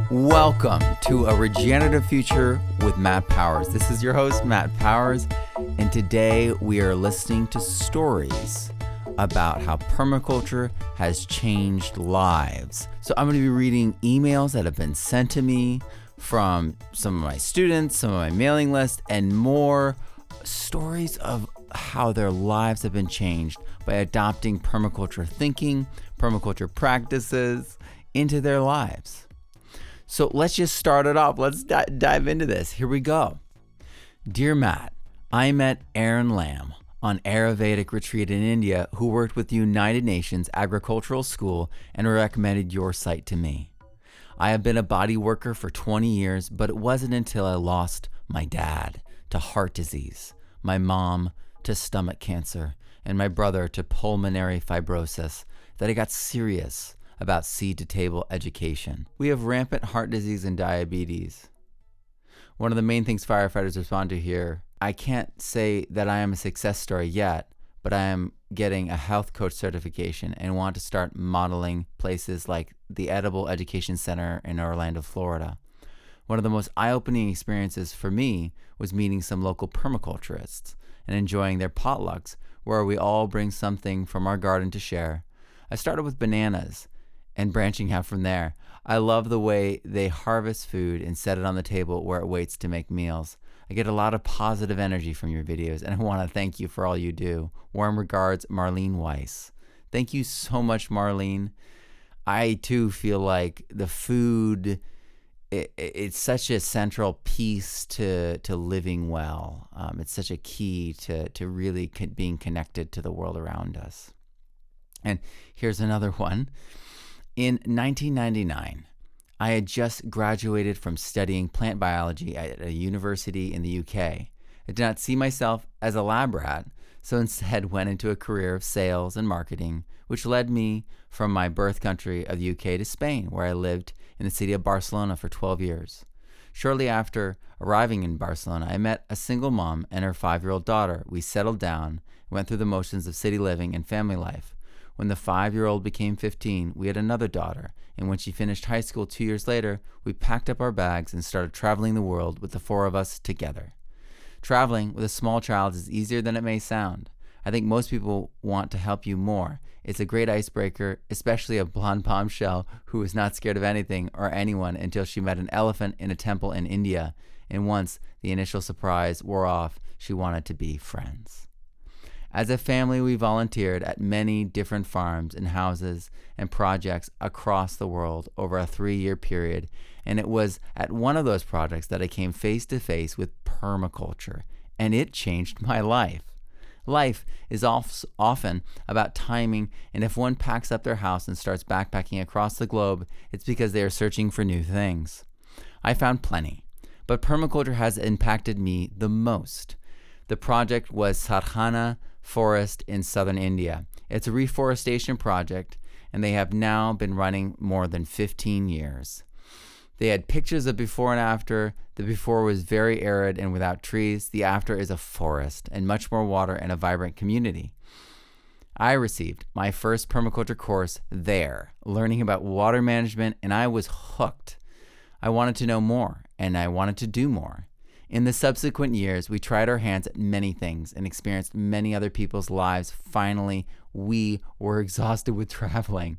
Welcome to A Regenerative Future with Matt Powers. This is your host, Matt Powers, and today we are listening to stories about how permaculture has changed lives. So I'm going to be reading emails that have been sent to me from some of my students, some of my mailing list, and more stories of how their lives have been changed by adopting permaculture thinking, permaculture practices into their lives. So let's just start it off. Let's dive into this. Here we go. Dear Matt, I met Aaron Lamb on Ayurvedic retreat in India who worked with the United Nations Agricultural School and recommended your site to me. I have been a body worker for 20 years, but it wasn't until I lost my dad to heart disease, my mom to stomach cancer, and my brother to pulmonary fibrosis that I got serious about seed-to-table education. We have rampant heart disease and diabetes. One of the main things firefighters respond to here, I can't say that I am a success story yet, but I am getting a health coach certification and want to start modeling places like the Edible Education Center in Orlando, Florida. One of the most eye-opening experiences for me was meeting some local permaculturists and enjoying their potlucks where we all bring something from our garden to share. I started with bananas and branching out from there. I love the way they harvest food and set it on the table where it waits to make meals. I get a lot of positive energy from your videos, and I want to thank you for all you do. Warm regards, Marlene Weiss. Thank you so much, Marlene. I too feel like the food, it's such a central piece to living well. It's such a key to really being connected to the world around us. And here's another one. In 1999, I had just graduated from studying plant biology at a university in the UK. I did not see myself as a lab rat, so instead went into a career of sales and marketing, which led me from my birth country of the UK to Spain, where I lived in the city of Barcelona for 12 years. Shortly after arriving in Barcelona, I met a single mom and her 5-year-old daughter. We settled down, went through the motions of city living and family life. When the 5-year-old became 15, we had another daughter, and when she finished high school 2 years later, we packed up our bags and started traveling the world with the 4 of us together. Traveling with a small child is easier than it may sound. I think most people want to help you more. It's a great icebreaker, especially a blonde bombshell who was not scared of anything or anyone until she met an elephant in a temple in India, and once the initial surprise wore off, she wanted to be friends. As a family, we volunteered at many different farms and houses and projects across the world over a 3-year period, and it was at one of those projects that I came face to face with permaculture, and it changed my life. Life is often about timing, and if one packs up their house and starts backpacking across the globe, it's because they are searching for new things. I found plenty, but permaculture has impacted me the most. The project was Sarhana Forest in southern India. It's a reforestation project, and they have now been running more than 15 years. They had pictures of before and after. The before was very arid and without trees. The after is a forest and much more water and a vibrant community. I received my first permaculture course there, learning about water management, and I was hooked. I wanted to know more, and I wanted to do more. In the subsequent years, we tried our hands at many things and experienced many other people's lives. Finally, we were exhausted with traveling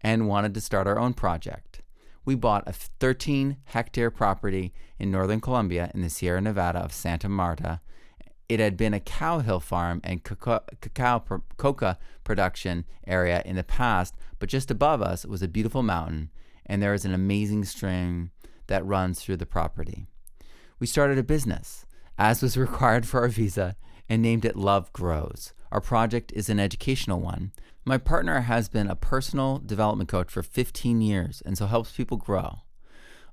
and wanted to start our own project. We bought a 13-hectare property in northern Colombia in the Sierra Nevada of Santa Marta. It had been a cow hill farm and coca production area in the past, but just above us was a beautiful mountain, and there is an amazing stream that runs through the property. We started a business, as was required for our visa, and named it Love Grows. Our project is an educational one. My partner has been a personal development coach for 15 years and so helps people grow.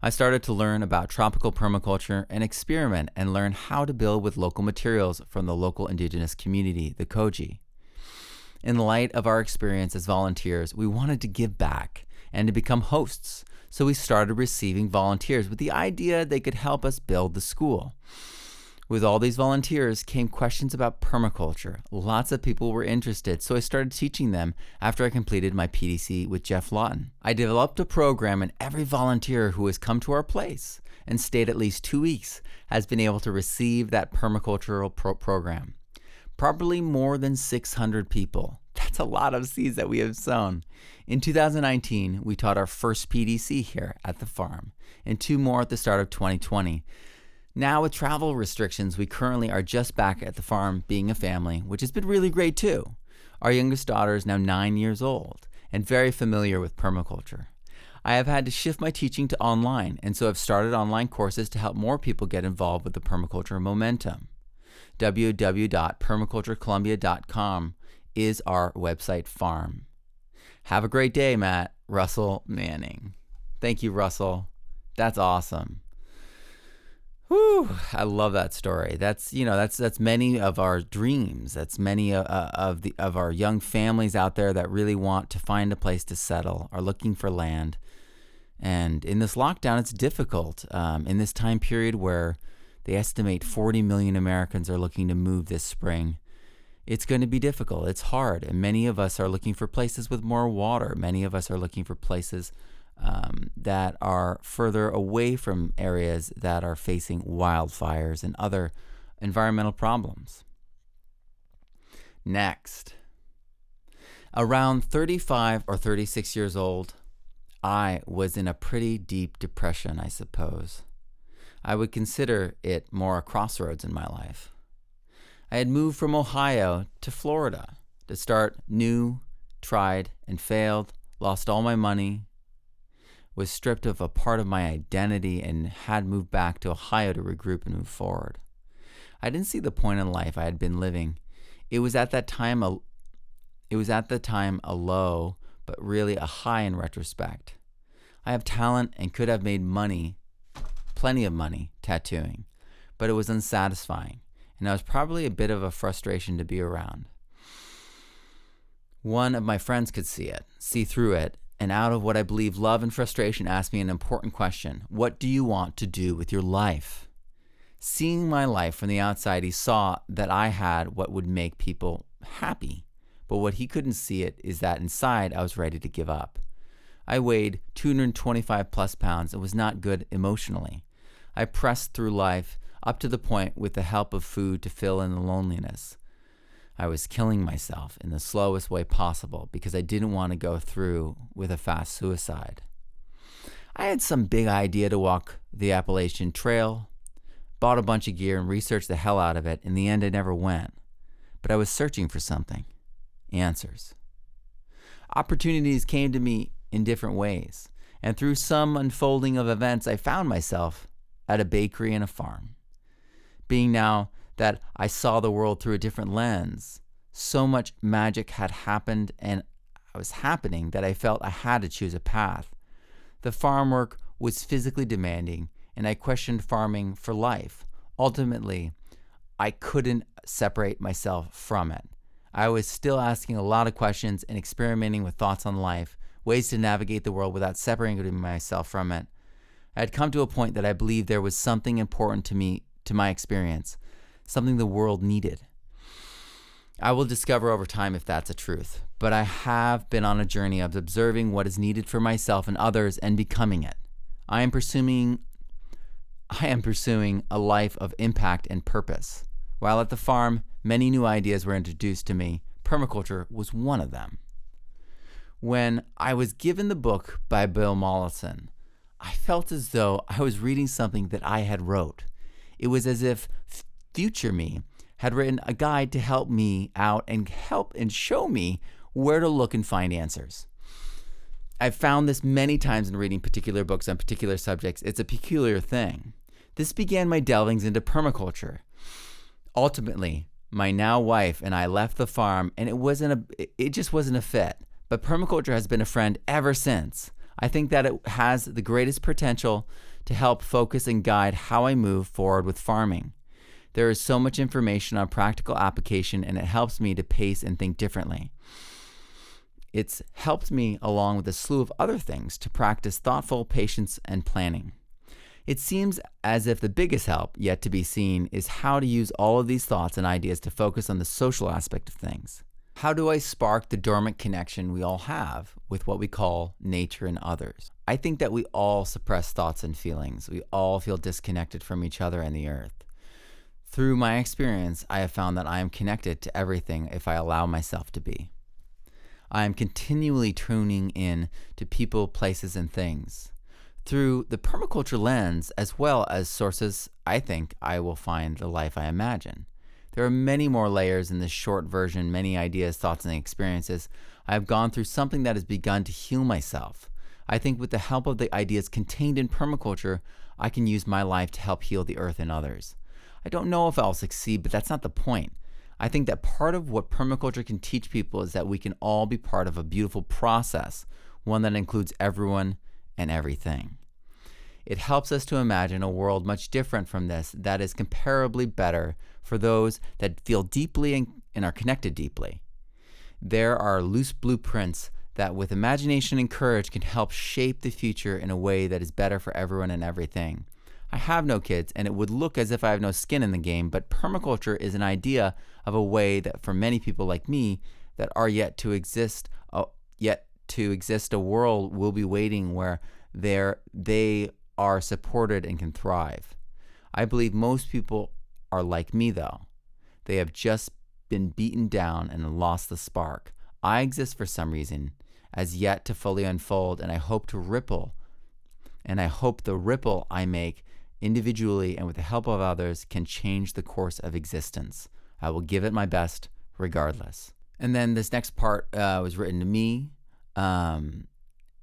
I started to learn about tropical permaculture and experiment and learn how to build with local materials from the local indigenous community, the Koji. In light of our experience as volunteers, we wanted to give back and to become hosts. So we started receiving volunteers with the idea they could help us build the school. With all these volunteers came questions about permaculture. Lots of people were interested, so I started teaching them after I completed my PDC with Jeff Lawton. I developed a program, and every volunteer who has come to our place and stayed at least 2 weeks has been able to receive that permacultural program. Probably more than 600 people. That's a lot of seeds that we have sown. In 2019, we taught our first PDC here at the farm, and 2 more at the start of 2020. Now with travel restrictions, we currently are just back at the farm being a family, which has been really great too. Our youngest daughter is now 9 years old and very familiar with permaculture. I have had to shift my teaching to online, and so I've started online courses to help more people get involved with the permaculture momentum. www.permaculturecolumbia.com is our website farm. Have a great day, Matt. Russell Manning. Thank you, Russell. That's awesome. Whew, I love that story. That's many of our dreams. That's many of our young families out there that really want to find a place to settle, are looking for land. And in this lockdown, it's difficult. In this time period where they estimate 40 million Americans are looking to move this spring, it's going to be difficult. It's hard. And many of us are looking for places with more water. Many of us are looking for places that are further away from areas that are facing wildfires and other environmental problems. Next, around 35 or 36 years old, I was in a pretty deep depression, I suppose. I would consider it more a crossroads in my life. I had moved from Ohio to Florida to start new, tried and failed, lost all my money, was stripped of a part of my identity, and had moved back to Ohio to regroup and move forward. I didn't see the point in life I had been living. It was at the time a low, but really a high in retrospect. I have talent and could have made money, plenty of money, tattooing, but it was unsatisfying, and I was probably a bit of a frustration to be around. One of my friends could see through it, and out of what I believe love and frustration asked me an important question. What do you want to do with your life? Seeing my life from the outside, he saw that I had what would make people happy. But what he couldn't see it is that inside I was ready to give up. I weighed 225 plus pounds and was not good emotionally. I pressed through life up to the point with the help of food to fill in the loneliness. I was killing myself in the slowest way possible because I didn't want to go through with a fast suicide. I had some big idea to walk the Appalachian Trail, bought a bunch of gear and researched the hell out of it. In the end, I never went. But I was searching for something. Answers. Opportunities came to me in different ways, and through some unfolding of events, I found myself at a bakery and a farm. Being now that I saw the world through a different lens, so much magic had happened and was happening that I felt I had to choose a path. The farm work was physically demanding, and I questioned farming for life. Ultimately, I couldn't separate myself from it. I was still asking a lot of questions and experimenting with thoughts on life, ways to navigate the world without separating myself from it. I had come to a point that I believed there was something important to me, to my experience, something the world needed. I will discover over time if that's a truth, but I have been on a journey of observing what is needed for myself and others and becoming it. I am pursuing a life of impact and purpose. While at the farm, many new ideas were introduced to me. Permaculture was one of them. When I was given the book by Bill Mollison, I felt as though I was reading something that I had wrote. It was as if future me had written a guide to help me out and help and show me where to look and find answers. I've found this many times in reading particular books on particular subjects. It's a peculiar thing. This began my delvings into permaculture. Ultimately, my now wife and I left the farm, and it just wasn't a fit. But permaculture has been a friend ever since. I think that it has the greatest potential to help focus and guide how I move forward with farming. There is so much information on practical application, and it helps me to pace and think differently. It's helped me, along with a slew of other things, to practice thoughtful patience and planning. It seems as if the biggest help yet to be seen is how to use all of these thoughts and ideas to focus on the social aspect of things. How do I spark the dormant connection we all have with what we call nature and others? I think that we all suppress thoughts and feelings. We all feel disconnected from each other and the earth. Through my experience, I have found that I am connected to everything if I allow myself to be. I am continually tuning in to people, places, and things. Through the permaculture lens, as well as sources, I think I will find the life I imagine. There are many more layers in this short version, many ideas, thoughts, and experiences. I have gone through something that has begun to heal myself. I think with the help of the ideas contained in permaculture, I can use my life to help heal the earth and others. I don't know if I'll succeed, but that's not the point. I think that part of what permaculture can teach people is that we can all be part of a beautiful process, one that includes everyone and everything. It helps us to imagine a world much different from this that is comparably better for those that feel deeply and are connected deeply. There are loose blueprints that with imagination and courage can help shape the future in a way that is better for everyone and everything. I have no kids, and it would look as if I have no skin in the game, but permaculture is an idea of a way that for many people like me that are yet to exist a world will be waiting where they are supported and can thrive. I believe most people are like me though. They have just been beaten down and lost the spark. I exist for some reason, as yet to fully unfold, and I hope the ripple I make individually and with the help of others can change the course of existence. I will give it my best regardless. And then this next part was written to me, and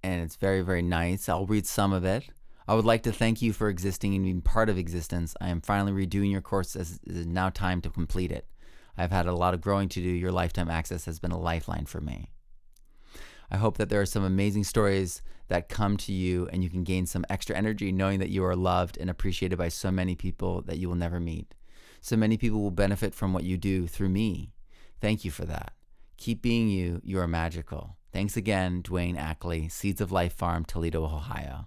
it's very, very nice. I'll read some of it. I would like to thank you for existing and being part of existence. I am finally redoing your course as it is now time to complete it. I've had a lot of growing to do. Your lifetime access has been a lifeline for me. I hope that there are some amazing stories that come to you and you can gain some extra energy knowing that you are loved and appreciated by so many people that you will never meet. So many people will benefit from what you do through me. Thank you for that. Keep being you. You are magical. Thanks again, Dwayne Ackley, Seeds of Life Farm, Toledo, Ohio.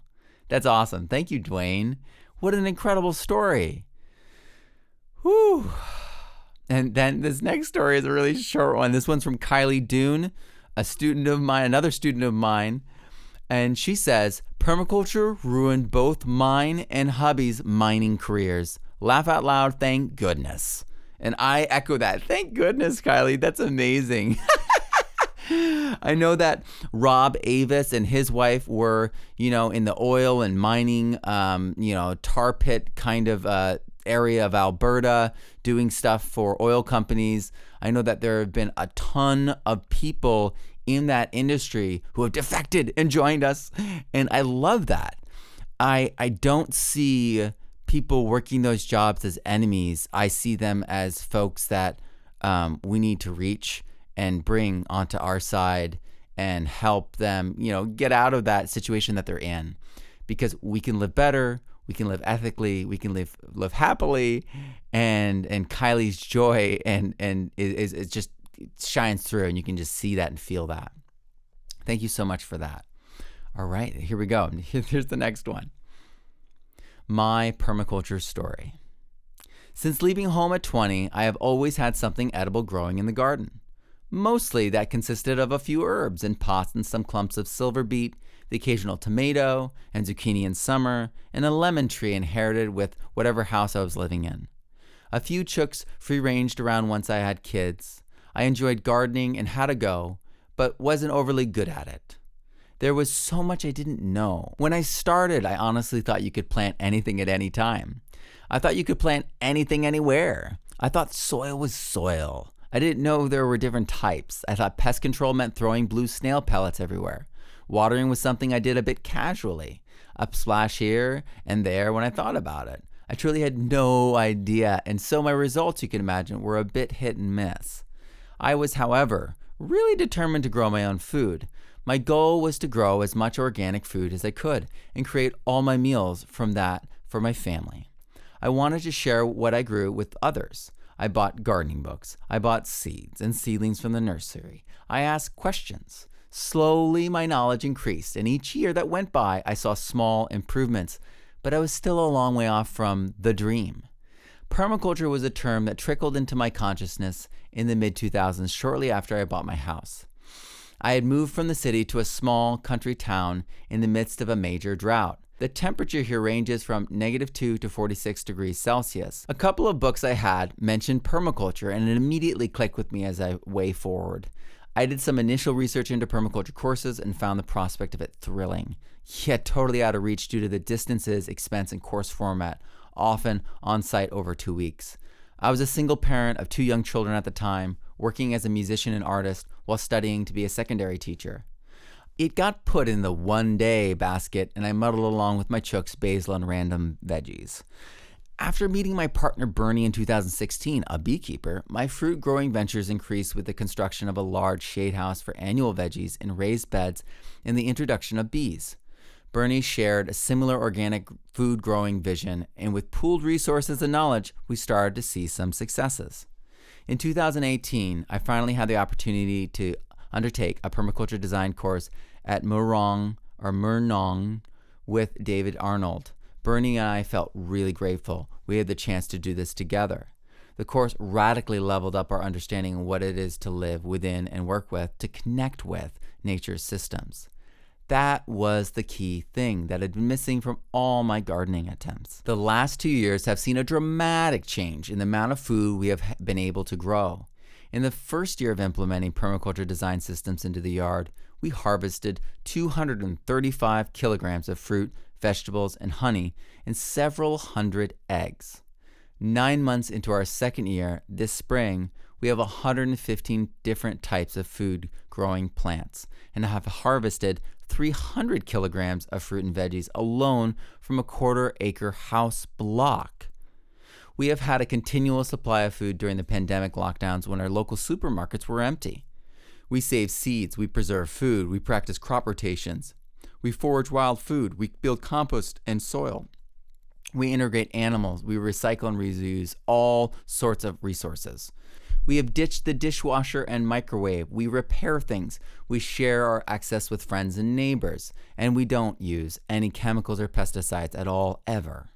That's awesome. Thank you, Dwayne. What an incredible story. Whew. And then this next story is a really short one. This one's from Kylie Dune, another student of mine. And she says, permaculture ruined both mine and hubby's mining careers. Laugh out loud, thank goodness. And I echo that. Thank goodness, Kylie. That's amazing. I know that Rob Avis and his wife were, in the oil and mining, tar pit kind of area of Alberta doing stuff for oil companies. I know that there have been a ton of people in that industry who have defected and joined us. And I love that. I don't see people working those jobs as enemies. I see them as folks that we need to reach and bring onto our side and help them, get out of that situation that they're in, because we can live better, we can live ethically, we can live happily, and Kylie's joy and is just shines through, and you can just see that and feel that. Thank you so much for that. All right, here we go. Here's the next one. My permaculture story. Since leaving home at 20, I have always had something edible growing in the garden. Mostly that consisted of a few herbs in pots and some clumps of silver beet, the occasional tomato and zucchini in summer, and a lemon tree inherited with whatever house I was living in. A few chooks free-ranged around once I had kids. I enjoyed gardening and had a go, but wasn't overly good at it. There was so much I didn't know. When I started, I honestly thought you could plant anything at any time. I thought you could plant anything anywhere. I thought soil was soil. I didn't know there were different types. I thought pest control meant throwing blue snail pellets everywhere. Watering was something I did a bit casually, a splash here and there when I thought about it. I truly had no idea, and so my results, you can imagine, were a bit hit and miss. I was, however, really determined to grow my own food. My goal was to grow as much organic food as I could and create all my meals from that for my family. I wanted to share what I grew with others. I bought gardening books. I bought seeds and seedlings from the nursery. I asked questions. Slowly, my knowledge increased, and each year that went by, I saw small improvements. but I was still a long way off from the dream. Permaculture was a term that trickled into my consciousness in the mid-2000s, shortly after I bought my house. I had moved from the city to a small country town in the midst of a major drought. The temperature here ranges from -2 to 46 degrees Celsius. A couple of books I had mentioned permaculture, and it immediately clicked with me as I way forward. I did some initial research into permaculture courses and found the prospect of it thrilling, yet totally out of reach due to the distances, expense, and course format, often on site over 2 weeks. I was a single parent of 2 young children at the time, working as a musician and artist while studying to be a secondary teacher. It got put in the one-day basket, and I muddled along with my chooks, basil, and random veggies. After meeting my partner Bernie in 2016, a beekeeper, my fruit growing ventures increased with the construction of a large shade house for annual veggies in raised beds and the introduction of bees. Bernie shared a similar organic food growing vision, and with pooled resources and knowledge, we started to see some successes. In 2018, I finally had the opportunity to undertake a permaculture design course at Murnong with David Arnold. Bernie and I felt really grateful we had the chance to do this together. The course radically leveled up our understanding of what it is to live within and work with, to connect with nature's systems. That was the key thing that had been missing from all my gardening attempts. The last 2 years have seen a dramatic change in the amount of food we have been able to grow. In the first year of implementing permaculture design systems into the yard, we harvested 235 kilograms of fruit, vegetables, and honey, and several hundred eggs. 9 months into our second year, this spring, we have 115 different types of food growing plants and have harvested 300 kilograms of fruit and veggies alone from a quarter-acre house block. We have had a continual supply of food during the pandemic lockdowns when our local supermarkets were empty. We save seeds, we preserve food, we practice crop rotations, we forage wild food, we build compost and soil. We integrate animals, we recycle and reuse all sorts of resources. We have ditched the dishwasher and microwave. We repair things. We share our access with friends and neighbors. And we don't use any chemicals or pesticides at all, ever.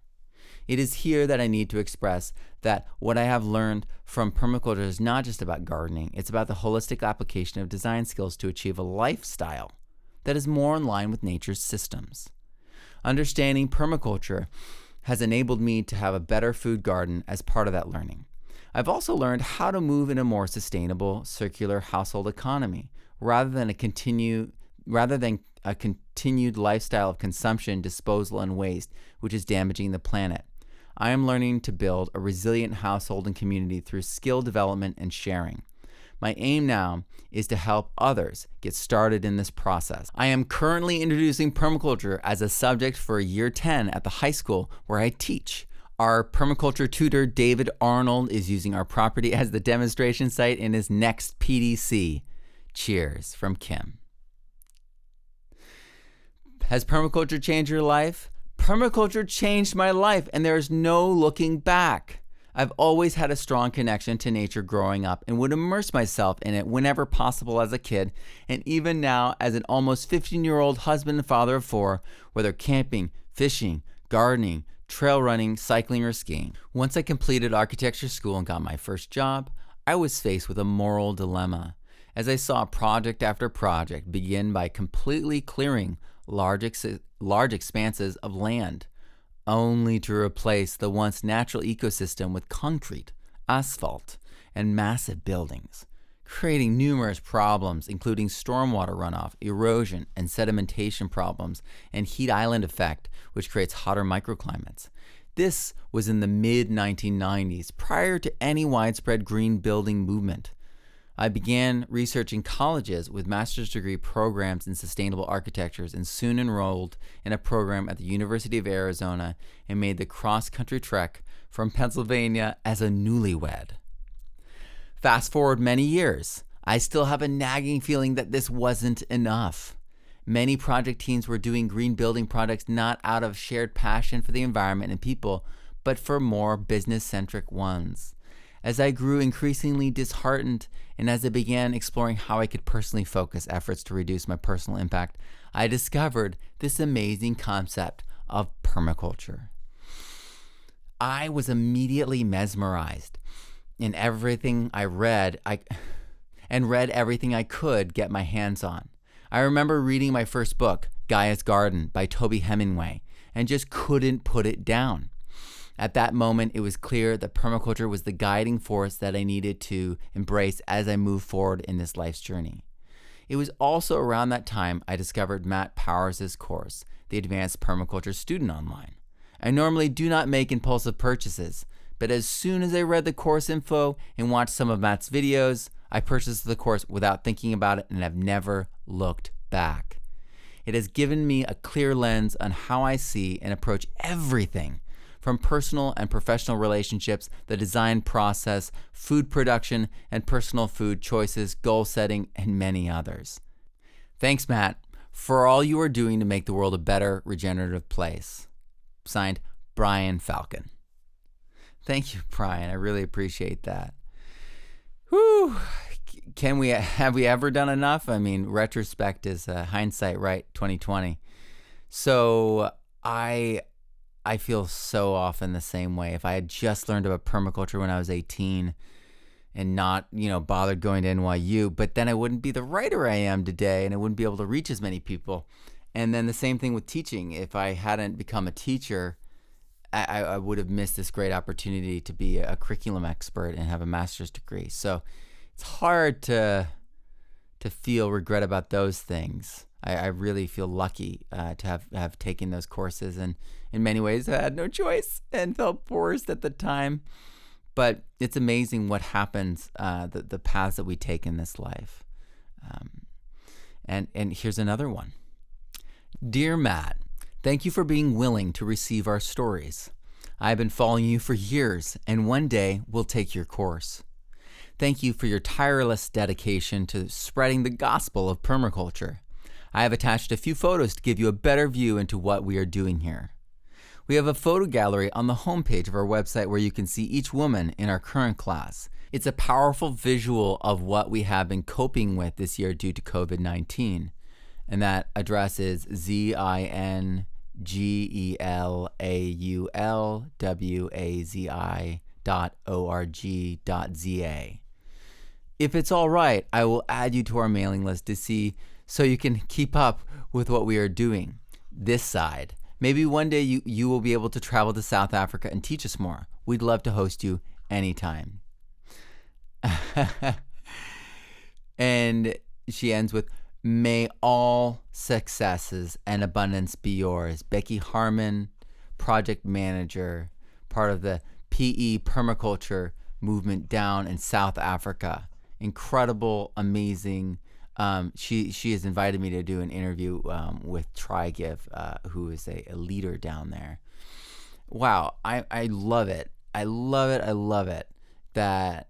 It is here that I need to express that what I have learned from permaculture is not just about gardening. It's about the holistic application of design skills to achieve a lifestyle that is more in line with nature's systems. Understanding permaculture has enabled me to have a better food garden as part of that learning. I've also learned how to move in a more sustainable, circular household economy rather than a continued lifestyle of consumption, disposal, and waste, which is damaging the planet. I am learning to build a resilient household and community through skill development and sharing. My aim now is to help others get started in this process. I am currently introducing permaculture as a subject for year 10 at the high school where I teach. Our permaculture tutor, David Arnold, is using our property as the demonstration site in his next PDC. Cheers from Kim. Has permaculture changed your life? Permaculture changed my life, and there is no looking back. I've always had a strong connection to nature growing up and would immerse myself in it whenever possible as a kid, and even now as an almost 15-year-old husband and father of 4, whether camping, fishing, gardening, trail running, cycling, or skiing. Once I completed architecture school and got my first job, I was faced with a moral dilemma as I saw project after project begin by completely clearing large expanses of land, only to replace the once natural ecosystem with concrete, asphalt, and massive buildings, creating numerous problems, including stormwater runoff, erosion, and sedimentation problems, and heat island effect, which creates hotter microclimates. This was in the mid-1990s, prior to any widespread green building movement. I began researching colleges with master's degree programs in sustainable architectures and soon enrolled in a program at the University of Arizona and made the cross-country trek from Pennsylvania as a newlywed. Fast forward many years, I still have a nagging feeling that this wasn't enough. Many project teams were doing green building projects not out of shared passion for the environment and people, but for more business-centric ones. As I grew increasingly disheartened and as I began exploring how I could personally focus efforts to reduce my personal impact, I discovered this amazing concept of permaculture. I was immediately mesmerized in everything I read. And read everything I could get my hands on. I remember reading my first book, Gaia's Garden by Toby Hemingway, and just couldn't put it down. At that moment, it was clear that permaculture was the guiding force that I needed to embrace as I moved forward in this life's journey. It was also around that time I discovered Matt Powers' course, the Advanced Permaculture Student Online. I normally do not make impulsive purchases, but as soon as I read the course info and watched some of Matt's videos, I purchased the course without thinking about it and have never looked back. It has given me a clear lens on how I see and approach everything from personal and professional relationships, the design process, food production, and personal food choices, goal setting, and many others. Thanks, Matt, for all you are doing to make the world a better, regenerative place. Signed, Brian Falcon. Thank you, Brian. I really appreciate that. Whew. Have we ever done enough? I mean, retrospect is hindsight, right? 2020. So I feel so often the same way. If I had just learned about permaculture when I was 18 and not, bothered going to NYU, but then I wouldn't be the writer I am today and I wouldn't be able to reach as many people. And then the same thing with teaching. If I hadn't become a teacher, I would have missed this great opportunity to be a curriculum expert and have a master's degree. So it's hard to feel regret about those things. I really feel lucky to have taken those courses, and in many ways I had no choice and felt forced at the time. But it's amazing what happens, the paths that we take in this life. And here's another one. Dear Matt, thank you for being willing to receive our stories. I have been following you for years, and one day we'll take your course. Thank you for your tireless dedication to spreading the gospel of permaculture. I have attached a few photos to give you a better view into what we are doing here. We have a photo gallery on the homepage of our website where you can see each woman in our current class. It's a powerful visual of what we have been coping with this year due to COVID-19. And that address is zingelwazi.org.za. If it's all right, I will add you to our mailing list to see so you can keep up with what we are doing this side. Maybe one day you will be able to travel to South Africa and teach us more. We'd love to host you anytime. And she ends with, may all successes and abundance be yours. Becky Harmon, project manager, part of the PE permaculture movement down in South Africa. Incredible, amazing. She has invited me to do an interview with TryGive, who is a leader down there. Wow, I love it. I love it that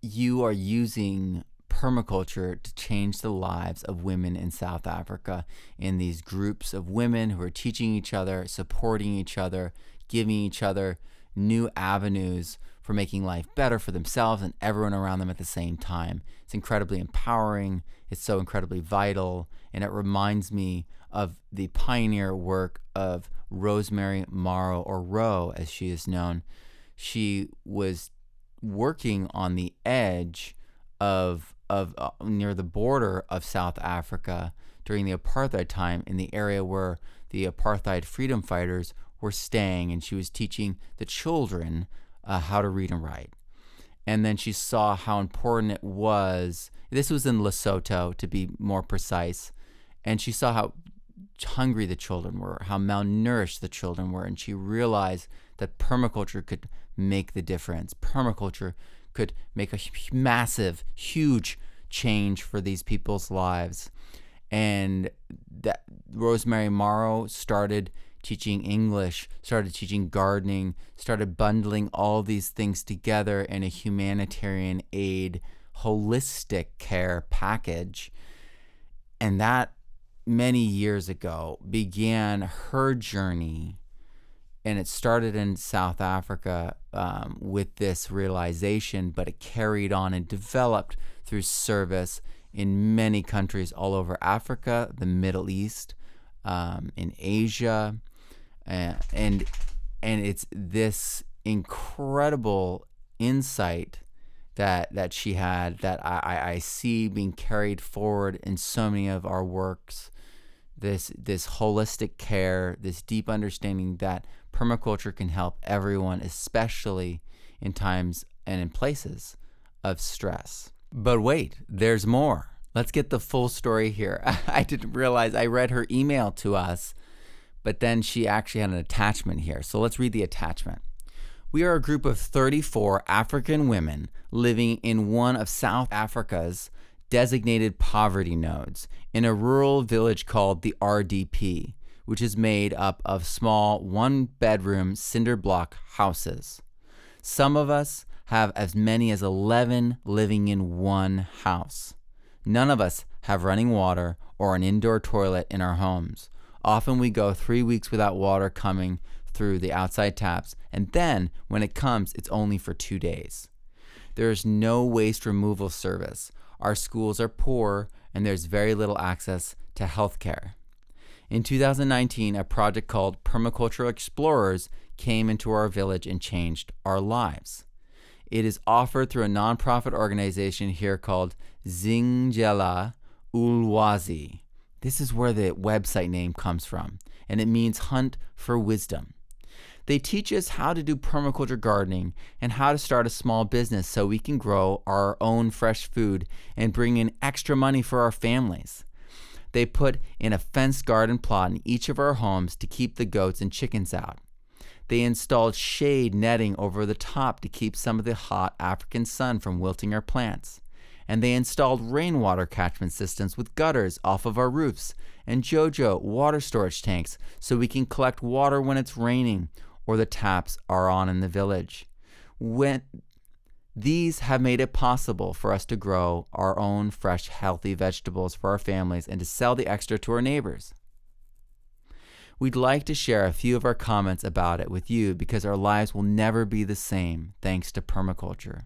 you are using permaculture to change the lives of women in South Africa, in these groups of women who are teaching each other, supporting each other, giving each other new avenues for making life better for themselves and everyone around them at the same time. It's incredibly empowering. It's so incredibly vital. And it reminds me of the pioneer work of Rosemary Morrow, or Ro as she is known. She was working on the edge of near the border of South Africa during the apartheid time, in the area where the apartheid freedom fighters were staying, and she was teaching the children how to read and write. And then she saw how important it was. This was in Lesotho, to be more precise. And she saw how hungry the children were, how malnourished the children were, and she realized that permaculture could make the difference. Permaculture could make a massive, huge change for these people's lives. And that Rosemary Morrow started teaching English, started teaching gardening, started bundling all these things together in a humanitarian aid, holistic care package. And that, many years ago, began her journey. And it started in South Africa with this realization, but it carried on and developed through service in many countries all over Africa, the Middle East, in Asia, and it's this incredible insight that she had that I see being carried forward in so many of our works. This holistic care, this deep understanding that permaculture can help everyone, especially in times and in places of stress. But wait, there's more. Let's get the full story here. I didn't realize I read her email to us, but then she actually had an attachment here. So let's read the attachment. We are a group of 34 African women living in one of South Africa's designated poverty nodes in a rural village called the RDP, which is made up of small one-bedroom cinder block houses. Some of us have as many as 11 living in one house. None of us have running water or an indoor toilet in our homes. Often we go 3 weeks without water coming through the outside taps, and then when it comes, it's only for 2 days. There is no waste removal service. Our schools are poor, and there's very little access to health care. In 2019, a project called Permaculture Explorers came into our village and changed our lives. It is offered through a nonprofit organization here called Zingela Ulwazi. This is where the website name comes from, and it means hunt for wisdom. They teach us how to do permaculture gardening and how to start a small business so we can grow our own fresh food and bring in extra money for our families. They put in a fenced garden plot in each of our homes to keep the goats and chickens out. They installed shade netting over the top to keep some of the hot African sun from wilting our plants. And they installed rainwater catchment systems with gutters off of our roofs and JoJo water storage tanks so we can collect water when it's raining or the taps are on in the village. These have made it possible for us to grow our own fresh, healthy vegetables for our families and to sell the extra to our neighbors. We'd like to share a few of our comments about it with you because our lives will never be the same thanks to permaculture.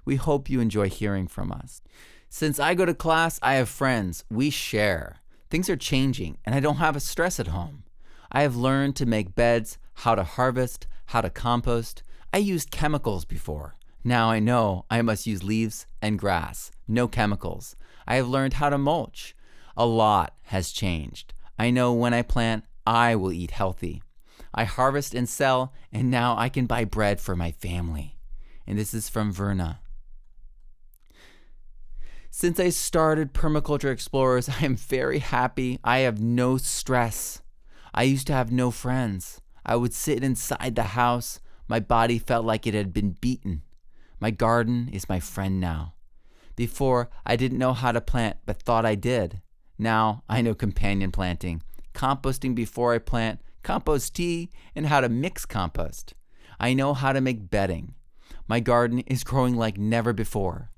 We hope you enjoy hearing from us. Since I go to class, I have friends. We share. Things are changing, and I don't have a stress at home. I have learned to make beds, how to harvest, how to compost. I used chemicals before. Now I know I must use leaves and grass, no chemicals. I have learned how to mulch. A lot has changed. I know when I plant, I will eat healthy. I harvest and sell, and now I can buy bread for my family. And this is from Verna. Since I started Permaculture Explorers, I am very happy. I have no stress. I used to have no friends. I would sit inside the house. My body felt like it had been beaten. My garden is my friend now. Before, I didn't know how to plant, but thought I did. Now, I know companion planting, composting before I plant, compost tea, and how to mix compost. I know how to make bedding. My garden is growing like never before.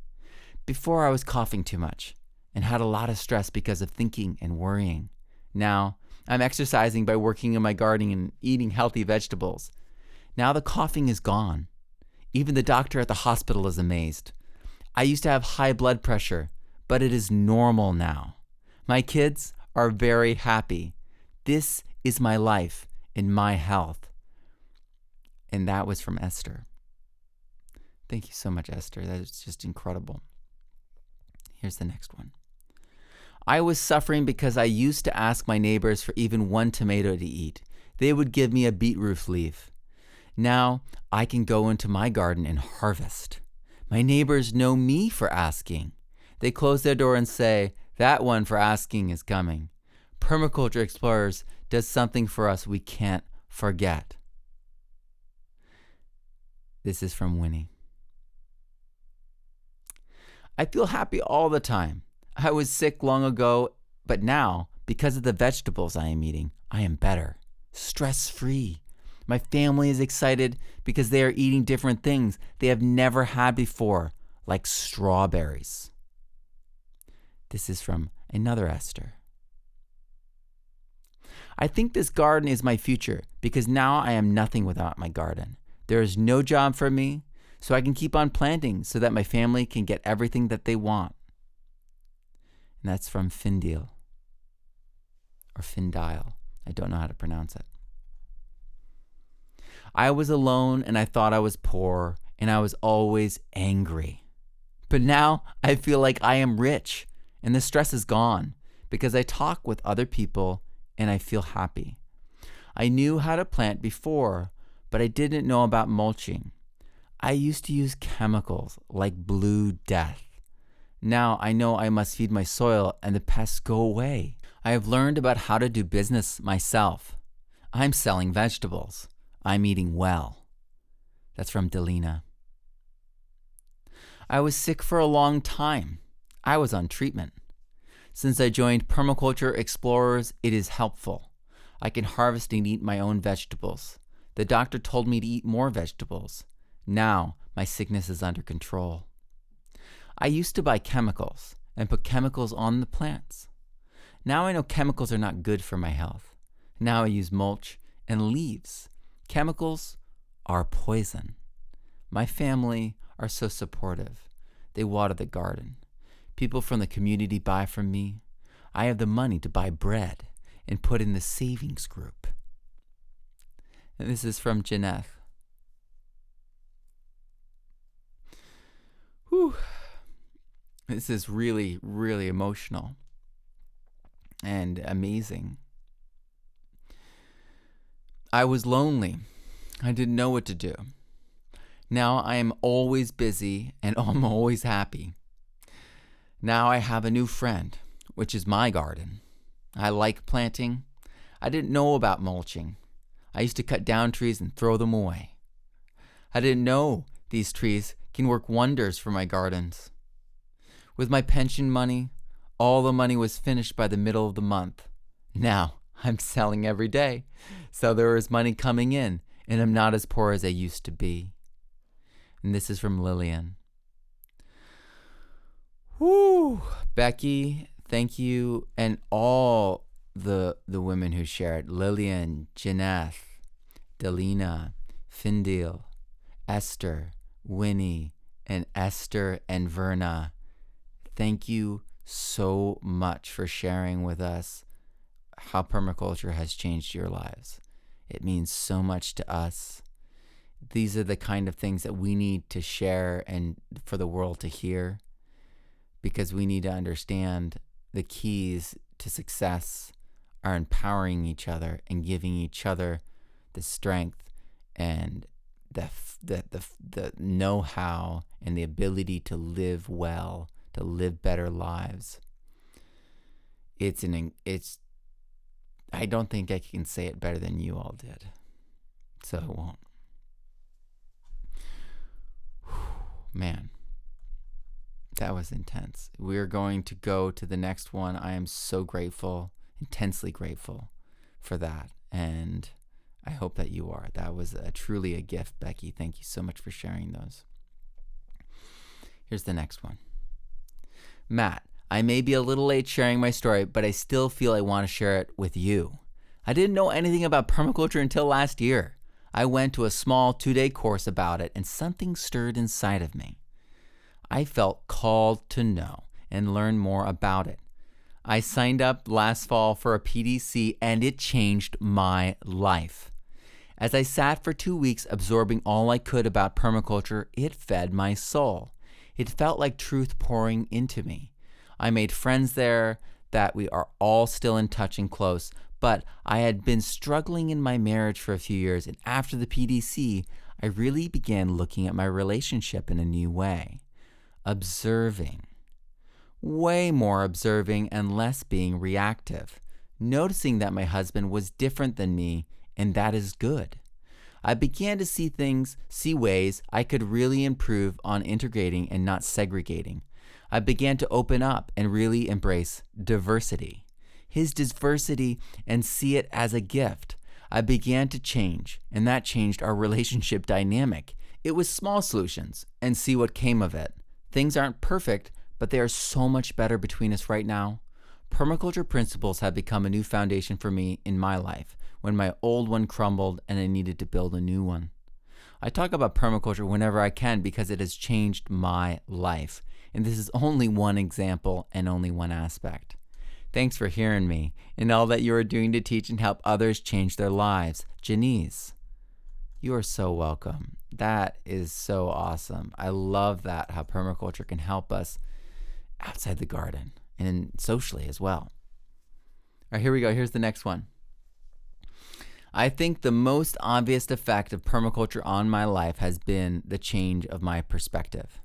Before, I was coughing too much and had a lot of stress because of thinking and worrying. Now, I'm exercising by working in my garden and eating healthy vegetables. Now the coughing is gone. Even the doctor at the hospital is amazed. I used to have high blood pressure, but it is normal now. My kids are very happy. This is my life and my health. And that was from Esther. Thank you so much, Esther. That is just incredible. Here's the next one. I was suffering because I used to ask my neighbors for even one tomato to eat. They would give me a beetroot leaf. Now I can go into my garden and harvest. My neighbors know me for asking. They close their door and say, "That one for asking is coming." Permaculture Explorers does something for us we can't forget. This is from Winnie. I feel happy all the time. I was sick long ago, but now, because of the vegetables I am eating, I am better, stress-free. My family is excited because they are eating different things they have never had before, like strawberries. This is from another Esther. I think this garden is my future because now I am nothing without my garden. There is no job for me, so I can keep on planting so that my family can get everything that they want. And that's from Findeel. or Findile. I don't know how to pronounce it. I was alone and I thought I was poor and I was always angry. But now I feel like I am rich and the stress is gone because I talk with other people and I feel happy. I knew how to plant before, but I didn't know about mulching. I used to use chemicals like Blue Death. Now I know I must feed my soil and the pests go away. I have learned about how to do business myself. I'm selling vegetables. I'm eating well. That's from Delina. I was sick for a long time. I was on treatment. Since I joined Permaculture Explorers, it is helpful. I can harvest and eat my own vegetables. The doctor told me to eat more vegetables. Now my sickness is under control. I used to buy chemicals and put chemicals on the plants. Now I know chemicals are not good for my health. Now I use mulch and leaves. Chemicals are poison. My family are so supportive. They water the garden. People from the community buy from me. I have the money to buy bread and put in the savings group. And this is from Jeanette. Whew. This is really, really emotional and amazing. I was lonely. I didn't know what to do. Now I am always busy and I'm always happy. Now I have a new friend, which is my garden. I like planting. I didn't know about mulching. I used to cut down trees and throw them away. I didn't know these trees can work wonders for my gardens. With my pension money, all the money was finished by the middle of the month. Now I'm selling every day, so there is money coming in, and I'm not as poor as I used to be. And this is from Lillian. Whoo, Becky, thank you, and all the women who shared. Lillian, Jeanette, Delina, Findil, Esther, Winnie, and Esther and Verna. Thank you so much for sharing with us how permaculture has changed your lives. It means so much to us. These are the kind of things that we need to share and for the world to hear, because we need to understand the keys to success are empowering each other and giving each other the strength and the know-how and the ability to live well, to live better lives. I don't think I can say it better than you all did, so I won't. Man, that was intense. We're going to go to the next one. I am so grateful, intensely grateful for that, and I hope that you are. That was truly a gift, Becky. Thank you so much for sharing those. Here's the next one. Matt, I may be a little late sharing my story, but I still feel I want to share it with you. I didn't know anything about permaculture until last year. I went to a small 2-day course about it, and something stirred inside of me. I felt called to know and learn more about it. I signed up last fall for a PDC, and it changed my life. As I sat for 2 weeks absorbing all I could about permaculture, it fed my soul. It felt like truth pouring into me. I made friends there that we are all still in touch and close, but I had been struggling in my marriage for a few years, and after the PDC, I really began looking at my relationship in a new way. Observing. Way more observing and less being reactive. Noticing that my husband was different than me, and that is good. I began to see ways I could really improve on integrating and not segregating. I began to open up and really embrace diversity. His diversity, and see it as a gift. I began to change, and that changed our relationship dynamic. It was small solutions, and see what came of it. Things aren't perfect, but they are so much better between us right now. Permaculture principles have become a new foundation for me in my life when my old one crumbled and I needed to build a new one. I talk about permaculture whenever I can because it has changed my life. And this is only one example and only one aspect. Thanks for hearing me and all that you are doing to teach and help others change their lives. Janice, you are so welcome. That is so awesome. I love that, how permaculture can help us outside the garden and socially as well. All right, here we go. Here's the next one. I think the most obvious effect of permaculture on my life has been the change of my perspective.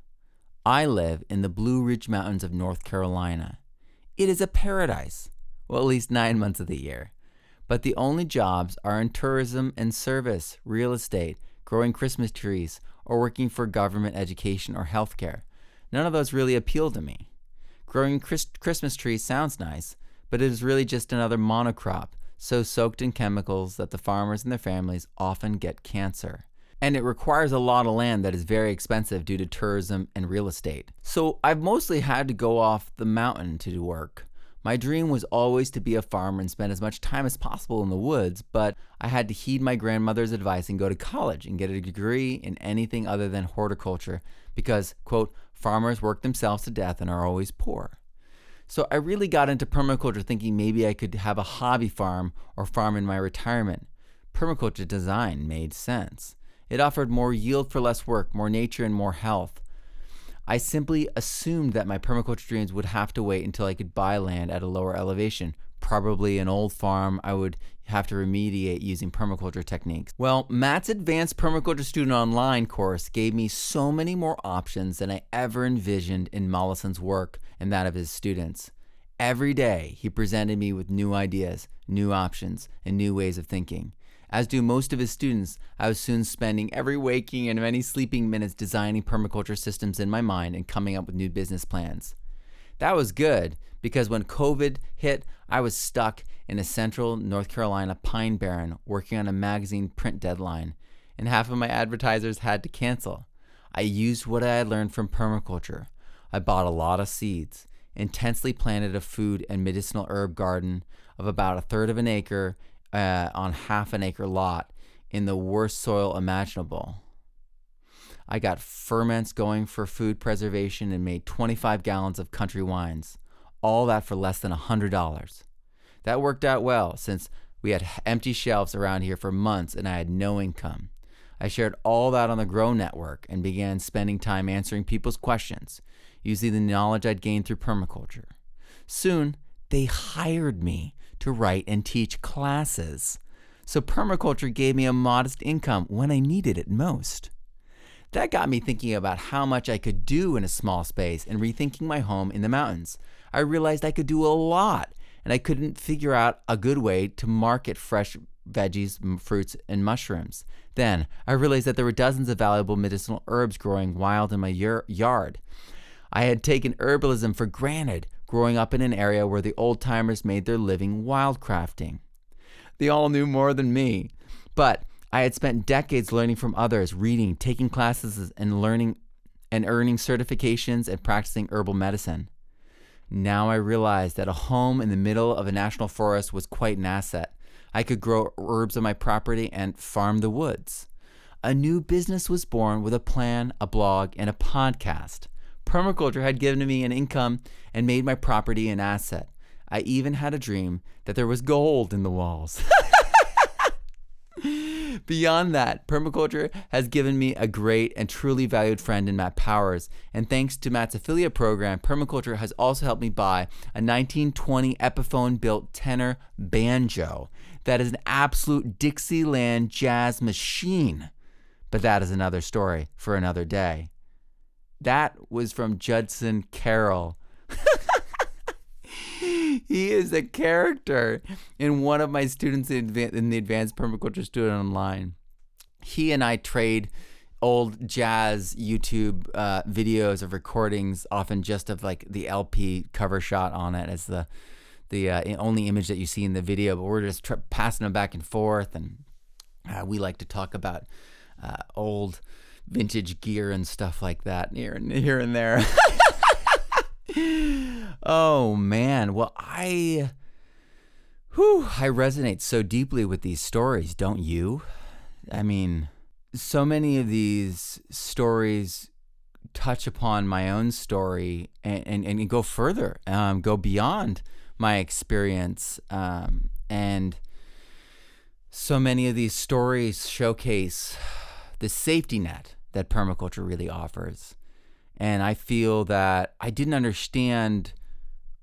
I live in the Blue Ridge Mountains of North Carolina. It is a paradise, well, at least 9 months of the year. But the only jobs are in tourism and service, real estate, growing Christmas trees, or working for government education or healthcare. None of those really appeal to me. Growing Christmas trees sounds nice, but it is really just another monocrop, so soaked in chemicals that the farmers and their families often get cancer. And it requires a lot of land that is very expensive due to tourism and real estate. So I've mostly had to go off the mountain to do work. My dream was always to be a farmer and spend as much time as possible in the woods, but I had to heed my grandmother's advice and go to college and get a degree in anything other than horticulture because, quote, farmers work themselves to death and are always poor. So I really got into permaculture thinking maybe I could have a hobby farm or farm in my retirement. Permaculture design made sense. It offered more yield for less work, more nature, and more health. I simply assumed that my permaculture dreams would have to wait until I could buy land at a lower elevation, probably an old farm I would have to remediate using permaculture techniques. Well, Matt's Advanced Permaculture Student Online course gave me so many more options than I ever envisioned in Mollison's work and that of his students. Every day, he presented me with new ideas, new options, and new ways of thinking. As do most of his students, I was soon spending every waking and many sleeping minutes designing permaculture systems in my mind and coming up with new business plans. That was good because when COVID hit, I was stuck in a central North Carolina pine barren working on a magazine print deadline, and half of my advertisers had to cancel. I used what I had learned from permaculture. I bought a lot of seeds, intensely planted a food and medicinal herb garden of about a third of an acre on half an acre lot in the worst soil imaginable. I got ferments going for food preservation and made 25 gallons of country wines. All that for less than $100. That worked out well since we had empty shelves around here for months and I had no income. I shared all that on the Grow Network and began spending time answering people's questions, using the knowledge I'd gained through permaculture. Soon, they hired me to write and teach classes. So permaculture gave me a modest income when I needed it most. That got me thinking about how much I could do in a small space and rethinking my home in the mountains. I realized I could do a lot, and I couldn't figure out a good way to market fresh veggies, fruits, and mushrooms. Then I realized that there were dozens of valuable medicinal herbs growing wild in my yard. I had taken herbalism for granted, growing up in an area where the old-timers made their living wildcrafting. They all knew more than me, but I had spent decades learning from others, reading, taking classes, and learning and earning certifications and practicing herbal medicine. Now I realized that a home in the middle of a national forest was quite an asset. I could grow herbs on my property and farm the woods. A new business was born with a plan, a blog, and a podcast. Permaculture had given me an income and made my property an asset. I even had a dream that there was gold in the walls. Beyond that, permaculture has given me a great and truly valued friend in Matt Powers. And thanks to Matt's affiliate program, permaculture has also helped me buy a 1920 Epiphone-built tenor banjo that is an absolute Dixieland jazz machine. But that is another story for another day. That was from Judson Carroll. He is a character in one of my students in the Advanced Permaculture Student Online. He and I trade old jazz YouTube videos of recordings, often just of like the LP cover shot on it as the only image that you see in the video. But we're just passing them back and forth, and we like to talk about old vintage gear and stuff like that here and there. Oh man, well I resonate so deeply with these stories, don't you? I mean, so many of these stories touch upon my own story and go further, go beyond my experience. And so many of these stories showcase the safety net that permaculture really offers. And I feel that I didn't understand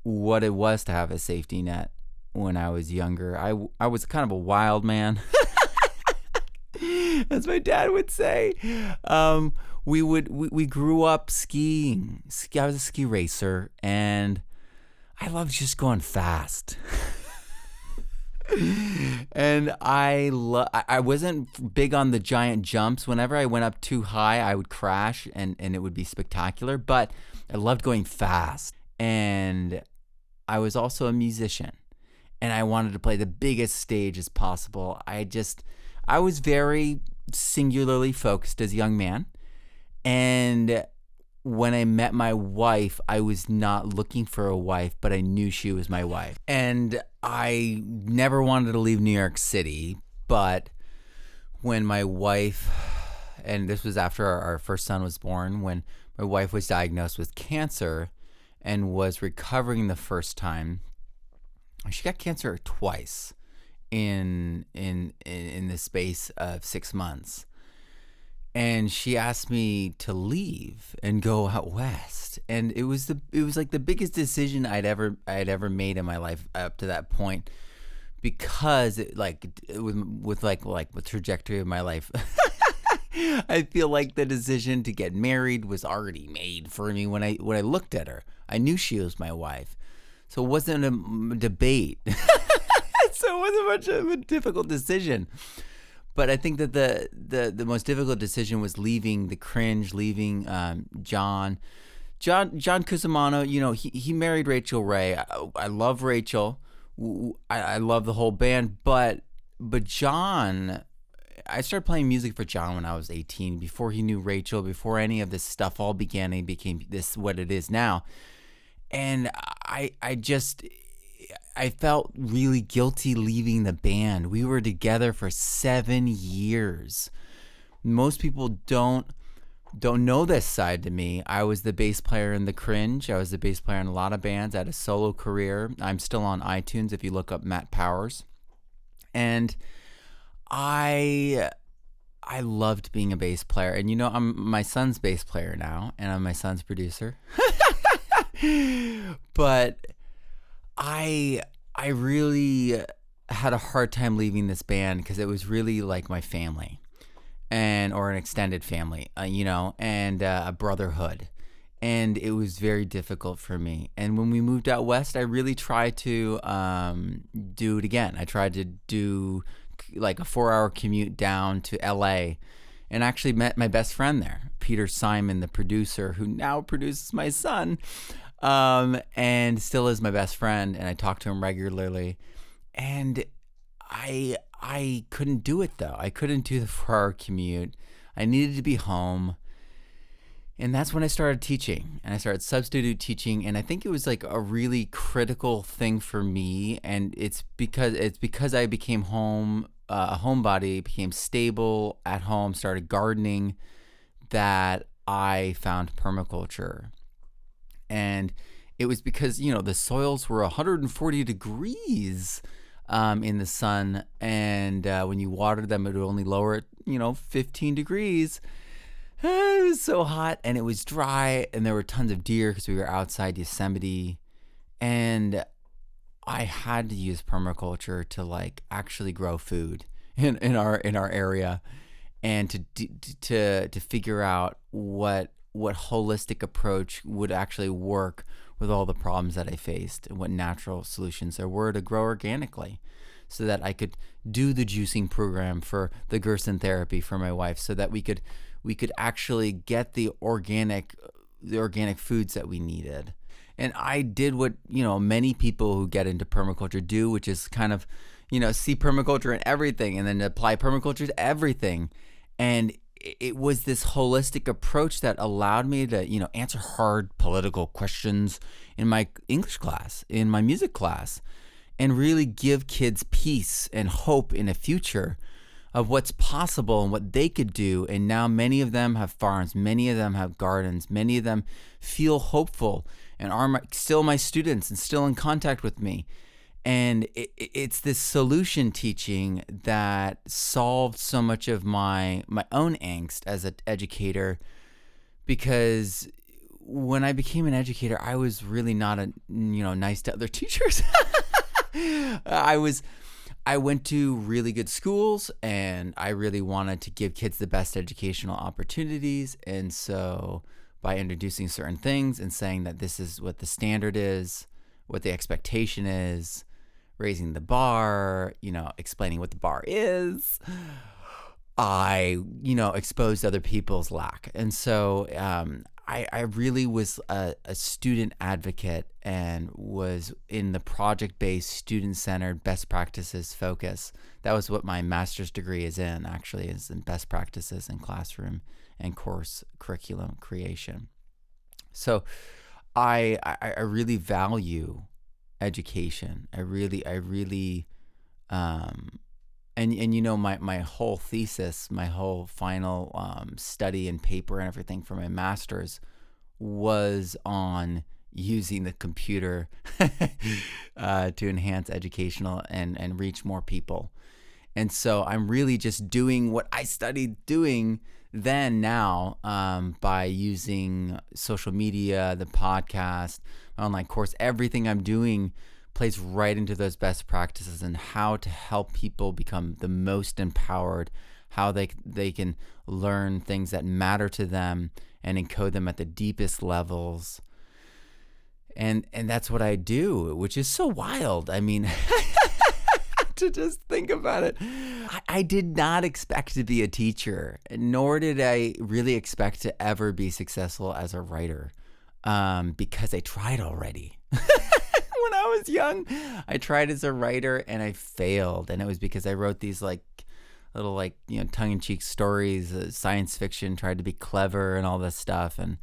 what it was to have a safety net when I was younger. I was kind of a wild man, as my dad would say. We grew up skiing. I was a ski racer, and I loved just going fast. And I wasn't big on the giant jumps. Whenever I went up too high, I would crash, and it would be spectacular. But I loved going fast. And I was also a musician, and I wanted to play the biggest stage as possible. I was very singularly focused as a young man. And when I met my wife, I was not looking for a wife, but I knew she was my wife. And I never wanted to leave New York City, but when my wife, and this was after our first son was born, when my wife was diagnosed with cancer and was recovering the first time, she got cancer twice in the space of 6 months. And she asked me to leave and go out west, and it was like the biggest decision I'd ever made in my life up to that point, because with the trajectory of my life, I feel like the decision to get married was already made for me when I looked at her. I knew she was my wife, so it wasn't a debate. So it wasn't much of a difficult decision. But I think that the most difficult decision was leaving the cringe, leaving John Cusimano. He married Rachel Ray. I love Rachel. I love the whole band. But John, I started playing music for John when I was 18, before he knew Rachel, before any of this stuff all began and became this what it is now. And I felt really guilty leaving the band. We were together for 7 years. Most people don't know this side to me. I was the bass player in The Cringe. I was the bass player in a lot of bands. I had a solo career. I'm still on iTunes if you look up Matt Powers. And I loved being a bass player. And I'm my son's bass player now, and I'm my son's producer. But I really had a hard time leaving this band, because it was really like my family, or an extended family, and a brotherhood. And it was very difficult for me. And when we moved out west, I really tried to do it again. I tried to do like a 4-hour commute down to LA, and actually met my best friend there, Peter Simon, the producer, who now produces my son. And still is my best friend, and I talk to him regularly. And I couldn't do it though. I couldn't do the 4-hour commute. I needed to be home. And that's when I started teaching, and I started substitute teaching. And I think it was like a really critical thing for me. And it's because I became a homebody, became stable at home, started gardening, that I found permaculture. And it was because, the soils were 140 degrees in the sun. And when you watered them, it would only lower it, 15 degrees. It was so hot, and it was dry, and there were tons of deer because we were outside Yosemite. And I had to use permaculture to actually grow food in our area, and to figure out what holistic approach would actually work with all the problems that I faced, and what natural solutions there were to grow organically, so that I could do the juicing program for the Gerson therapy for my wife, so that we could actually get the organic foods that we needed. And I did what, many people who get into permaculture do, which is kind of, see permaculture in everything and then apply permaculture to everything. And it was this holistic approach that allowed me to, answer hard political questions in my English class, in my music class, and really give kids peace and hope in a future of what's possible and what they could do. And now many of them have farms, many of them have gardens, many of them feel hopeful. and are still my students and still in contact with me. And it's this solution teaching that solved so much of my own angst as an educator, because when I became an educator, I was really not nice to other teachers. I went to really good schools, and I really wanted to give kids the best educational opportunities. And so by introducing certain things and saying that this is what the standard is, what the expectation is, raising the bar, explaining what the bar is, I, exposed other people's lack. And so I really was a student advocate and was in the project-based, student-centered best practices focus. That was what my master's degree is in, actually, is in best practices in classroom and course curriculum creation. So I really value education. I really my whole thesis, my whole final study and paper and everything for my master's was on using the computer to enhance educational and reach more people. And so I'm really just doing what I studied doing now by using social media, the podcast, my online course. Everything I'm doing plays right into those best practices and how to help people become the most empowered, how they can learn things that matter to them and encode them at the deepest levels. And that's what I do, which is so wild. I mean, to just think about it. I did not expect to be a teacher, nor did I really expect to ever be successful as a writer, because I tried already. When I was young, I tried as a writer and I failed. And it was because I wrote these little tongue-in-cheek stories, science fiction, tried to be clever and all this stuff. And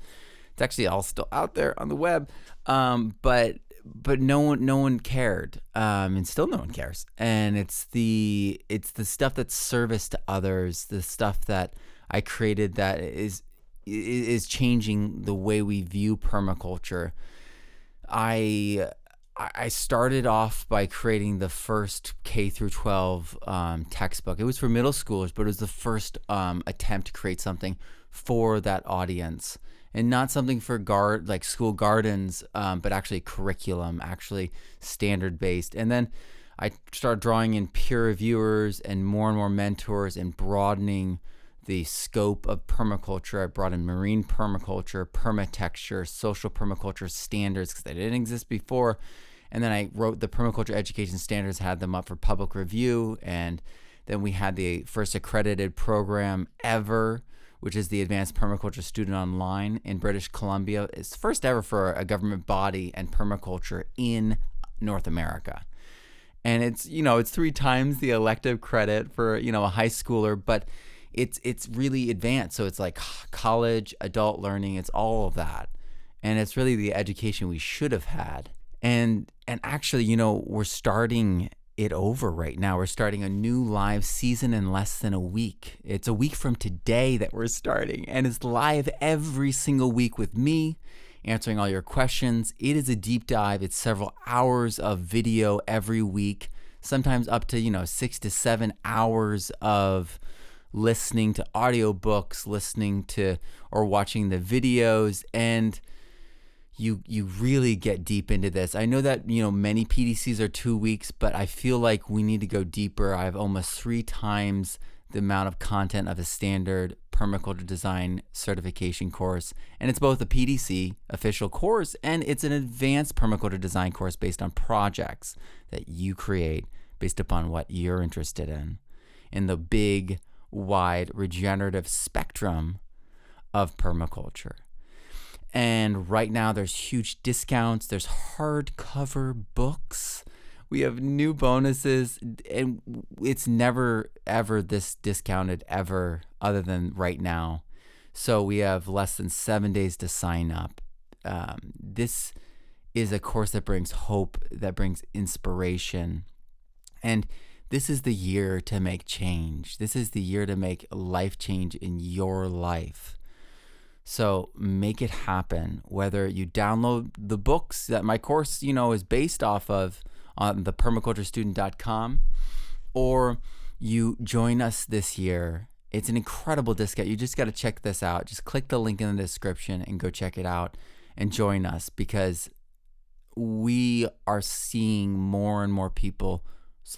it's actually all still out there on the web. But no one cared, and still no one cares. And it's the stuff that's service to others, the stuff that I created that is changing the way we view permaculture. I started off by creating the first K through 12 textbook. It was for middle schoolers, but it was the first attempt to create something for that audience. And not something for school gardens, but actually curriculum, actually standard-based. And then I started drawing in peer reviewers and more mentors and broadening the scope of permaculture. I brought in marine permaculture, permatexture, social permaculture standards, because they didn't exist before. And then I wrote the permaculture education standards, had them up for public review. And then we had the first accredited program ever, which is the Advanced Permaculture Student Online in British Columbia. It's first ever for a government body and permaculture in North America. And it's 3 times the elective credit for, a high schooler, but it's really advanced. So it's like college, adult learning, it's all of that. And it's really the education we should have had. And actually, we're starting it over right now. We're starting a new live season in less than a week. It's a week from today that we're starting, and it's live every single week with me answering all your questions. It is a deep dive. It's several hours of video every week, sometimes up to 6 to 7 hours of listening to audiobooks, listening to or watching the videos, and you really get deep into this. I know that, many PDCs are 2 weeks, but I feel like we need to go deeper. I have almost 3 times the amount of content of a standard permaculture design certification course. And it's both a PDC official course and it's an advanced permaculture design course based on projects that you create based upon what you're interested in the big, wide, regenerative spectrum of permaculture. And right now there's huge discounts. There's hardcover books. We have new bonuses, and it's never ever this discounted ever other than right now. So we have less than 7 days to sign up. This is a course that brings hope, that brings inspiration. And this is the year to make change. This is the year to make life change in your life. So make it happen, whether you download the books that my course, is based off of on the permaculturestudent.com, or you join us this year. It's an incredible discount. You just got to check this out. Just click the link in the description and go check it out and join us, because we are seeing more and more people's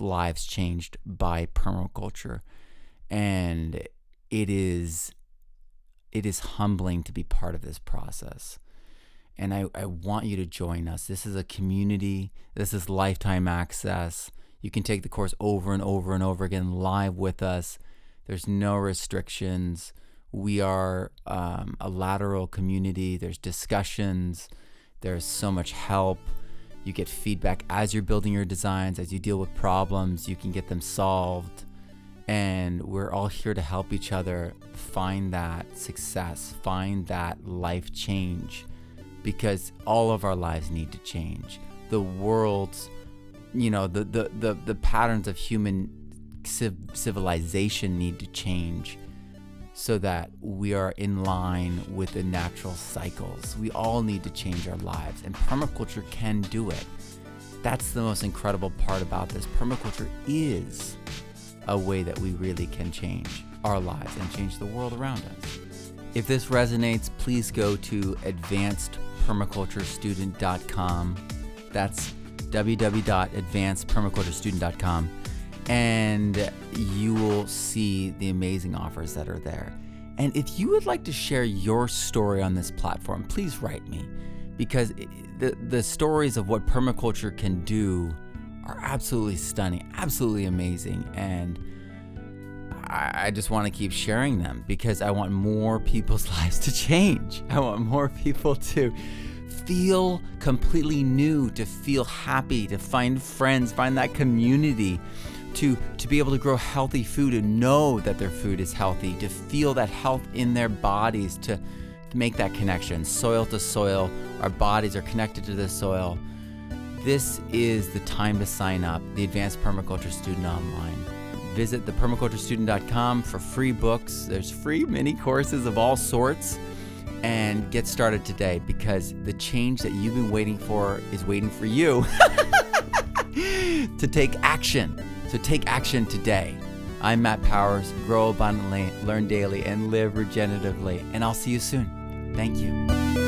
lives changed by permaculture. And it is humbling to be part of this process. And I want you to join us. This is a community. This is lifetime access. You can take the course over and over and over again live with us. There's no restrictions. We are a lateral community. There's discussions. There's so much help. You get feedback as you're building your designs, as you deal with problems. You can get them solved. And we're all here to help each other find that success, find that life change, because all of our lives need to change. The world's, the patterns of human civilization need to change so that we are in line with the natural cycles. We all need to change our lives, and permaculture can do it. That's the most incredible part about this. Permaculture is a way that we really can change our lives and change the world around us. If this resonates, please go to advancedpermaculturestudent.com. That's www.advancedpermaculturestudent.com, and you will see the amazing offers that are there. And if you would like to share your story on this platform, please write me, because the stories of what permaculture can do are absolutely stunning, absolutely amazing, and I just want to keep sharing them because I want more people's lives to change. I want more people to feel completely new, to feel happy, to find friends, find that community, to be able to grow healthy food and know that their food is healthy, to feel that health in their bodies, to make that connection, soil to soil. Our bodies are connected to the soil. This is the time to sign up, the Advanced Permaculture Student Online. Visit thepermaculturestudent.com for free books. There's free mini courses of all sorts, and get started today, because the change that you've been waiting for is waiting for you to take action. So take action today. I'm Matt Powers. Grow abundantly, learn daily, and live regeneratively. And I'll see you soon. Thank you.